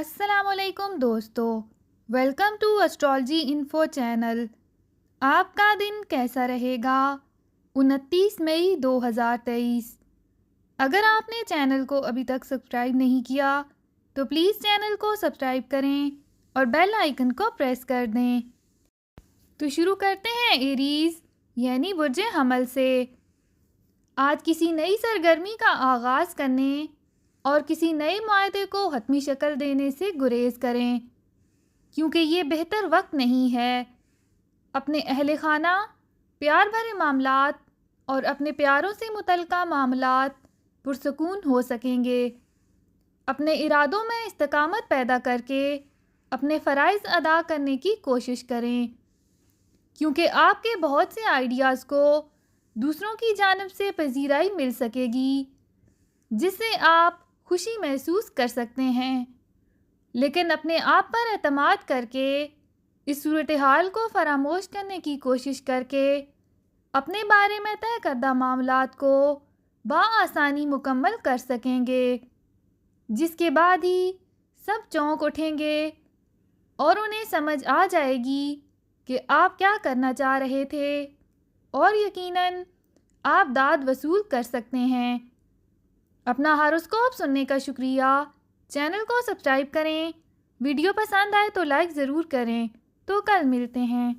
السلام علیکم دوستو، welcome to astrology info channel. آپ کا دن کیسا رہے گا؟ 29 مئی 2023۔ اگر آپ نے چینل کو ابھی تک سبسکرائب نہیں کیا تو پلیز چینل کو سبسکرائب کریں اور بیل آئیکن کو پریس کر دیں۔ تو شروع کرتے ہیں ایریز یعنی برج حمل سے۔ آج کسی نئی سرگرمی کا آغاز کرنے اور کسی نئے معاہدے کو حتمی شکل دینے سے گریز کریں، کیونکہ یہ بہتر وقت نہیں ہے۔ اپنے اہل خانہ، پیار بھرے معاملات اور اپنے پیاروں سے متعلقہ معاملات پرسکون ہو سکیں گے۔ اپنے ارادوں میں استقامت پیدا کر کے اپنے فرائض ادا کرنے کی کوشش کریں، کیونکہ آپ کے بہت سے آئیڈیاز کو دوسروں کی جانب سے پذیرائی مل سکے گی، جس سے آپ خوشی محسوس کر سکتے ہیں۔ لیکن اپنے آپ پر اعتماد کر کے اس صورتحال کو فراموش کرنے کی کوشش کر کے اپنے بارے میں طے کردہ معاملات کو بآسانی مکمل کر سکیں گے، جس کے بعد ہی سب چونک اٹھیں گے اور انہیں سمجھ آ جائے گی کہ آپ کیا کرنا چاہ رہے تھے، اور یقیناً آپ داد وصول کر سکتے ہیں۔ اپنا ہاروسکوپ سننے کا شکریہ۔ چینل کو سبسکرائب کریں۔ ویڈیو پسند آئے تو لائک ضرور کریں۔ تو کل ملتے ہیں۔